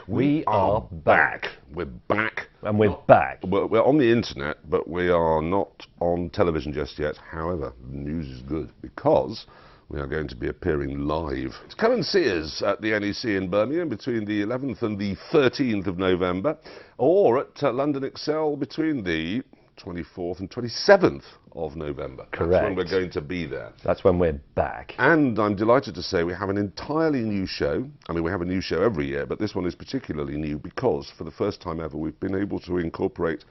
We are back. We're back. And we're back. We're on the internet, but we are not on television just yet. However, the news is good because we are going to be appearing live. Come and see us at the NEC in Birmingham between the 11th and the 13th of November, or at London Excel between the 24th and 27th of November. Correct. That's when we're going to be there. That's when we're back. And I'm delighted to say we have an entirely new show. I mean, we have a new show every year, but this one is particularly new because for the first time ever we've been able to incorporate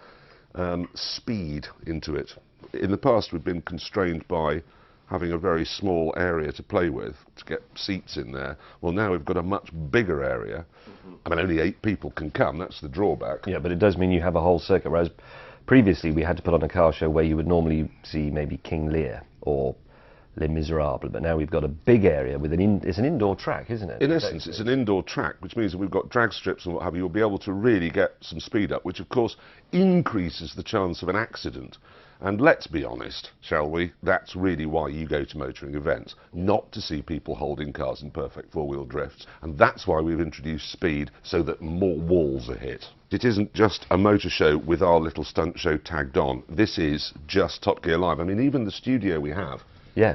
speed into it. In the past we've been constrained by having a very small area to play with, to get seats in there. Well, now we've got a much bigger area. I mean, only 8 people can come, that's the drawback. Yeah, but it does mean you have a whole circuit, whereas previously we had to put on a car show where you would normally see maybe King Lear or Les Miserables, but now we've got a big area with it's an indoor track, isn't it? In essence, it's an indoor track, which means that we've got drag strips and what have you. You'll be able to really get some speed up, which of course increases the chance of an accident. And let's be honest, shall we? That's really why you go to motoring events, not to see people holding cars in perfect four-wheel drifts. And that's why we've introduced speed, so that more walls are hit. It isn't just a motor show with our little stunt show tagged on. This is just Top Gear Live. I mean, even the studio we have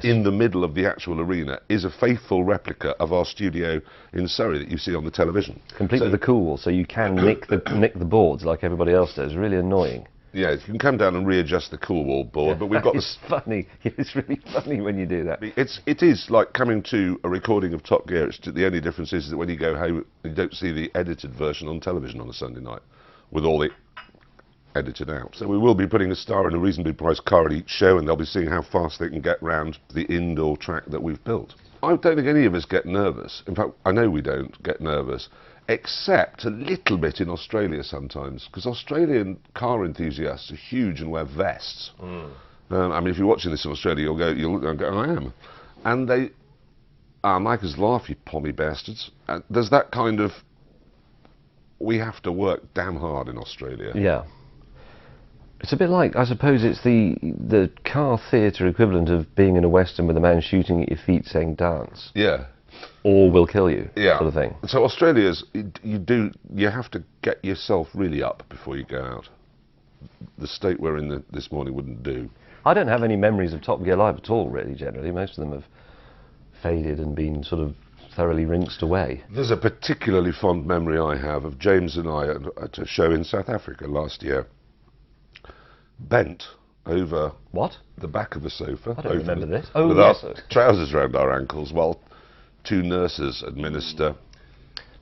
in the middle of the actual arena is a faithful replica of our studio in Surrey that you see on the television. Complete with the cool wall, so you can nick the boards like everybody else does. Really annoying. Yeah, you can come down and readjust the cool wall board, but we've got It's funny. It's really funny when you do that. It is like coming to a recording of Top Gear. The only difference is that when you go home, you don't see the edited version on television on a Sunday night, with all the edited out. So we will be putting a star in a reasonably priced car at each show, and they'll be seeing how fast they can get round the indoor track that we've built. I don't think any of us get nervous. In fact, I know we don't get nervous, except a little bit in Australia sometimes, because Australian car enthusiasts are huge and wear vests. I mean, if you're watching this in Australia, you'll go, I am. And they make us laugh, you pommy bastards. There's that kind of, we have to work damn hard in Australia. Yeah. It's a bit like, I suppose it's the car theatre equivalent of being in a western with a man shooting at your feet saying dance. Yeah. Or will kill you, yeah, sort of thing. So Australia's, you have to get yourself really up before you go out. The state we're in this morning wouldn't do. I don't have any memories of Top Gear Live at all, really, generally. Most of them have faded and been sort of thoroughly rinsed away. There's a particularly fond memory I have of James and I at a show in South Africa last year. Bent over the back of the sofa. I don't remember this. Oh, with yes. our trousers around our ankles while 2 nurses administer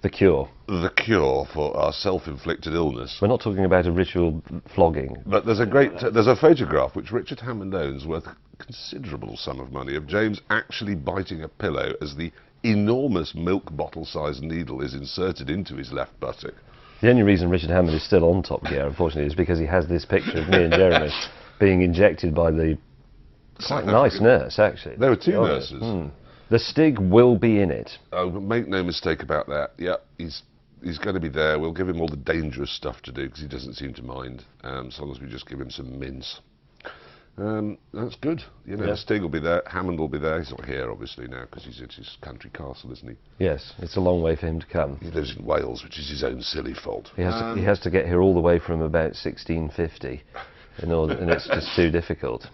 the cure for our self-inflicted illness. We're not talking about a ritual flogging. But there's a photograph which Richard Hammond owns worth a considerable sum of money of James actually biting a pillow as the enormous milk bottle-sized needle is inserted into his left buttock. The only reason Richard Hammond is still on Top Gear, unfortunately, is because he has this picture of me and Jeremy being injected by the quite nice nurse, actually. There were 2 nurses. The Stig will be in it. Oh, make no mistake about that. Yeah, he's going to be there. We'll give him all the dangerous stuff to do because he doesn't seem to mind, as long as we just give him some mince. That's good. You know, Stig will be there. Hammond will be there. He's not here, obviously, now because he's at his country castle, isn't he? Yes, it's a long way for him to come. He lives in Wales, which is his own silly fault. He has to get here all the way from about 1650, and it's just too difficult.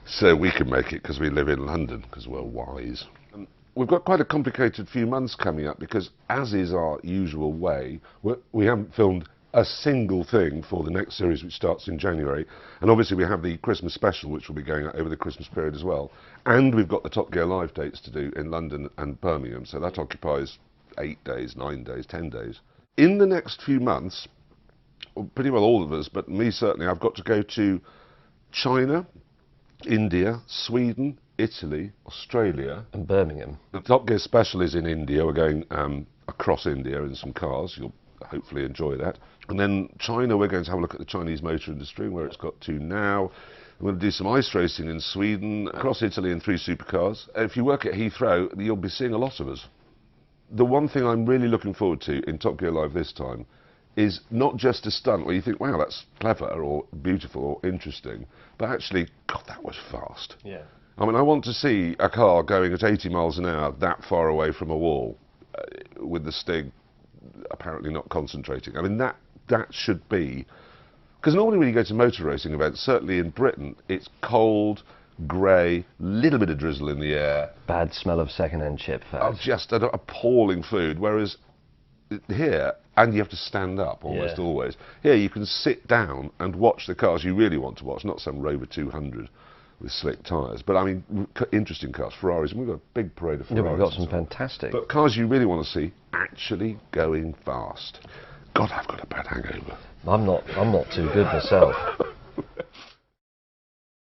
So we can make it because we live in London, because we're wise. We've got quite a complicated few months coming up because, as is our usual way, we haven't filmed a single thing for the next series, which starts in January. And obviously we have the Christmas special, which will be going out over the Christmas period as well. And we've got the Top Gear Live dates to do in London and Birmingham. So that occupies 8 days, 9 days, 10 days. In the next few months, pretty well all of us, but me certainly, I've got to go to China, India, Sweden, Italy, Australia. And Birmingham. The Top Gear special is in India. We're going across India in some cars. You'll hopefully enjoy that. And then China, we're going to have a look at the Chinese motor industry and where it's got to now. We're going to do some ice racing in Sweden, across Italy in 3 supercars. If you work at Heathrow, you'll be seeing a lot of us. The one thing I'm really looking forward to in Top Gear Live this time is not just a stunt where you think, wow, that's clever or beautiful or interesting, but actually, God, that was fast. Yeah. I mean, I want to see a car going at 80 miles an hour that far away from a wall with the Stig apparently not concentrating. I mean, that should be, because normally when you go to motor racing events, certainly in Britain, it's cold, grey, little bit of drizzle in the air. Bad smell of second-hand chip fat. Oh, just an appalling food. Whereas here, and you have to stand up almost always. Here you can sit down and watch the cars you really want to watch, not some Rover 200 with slick tyres. But I mean, interesting cars, Ferraris, and we've got a big parade of Ferraris. Yeah, we've got some fantastic. But cars you really want to see actually going fast. God, I've got a bad hangover. I'm not too good myself.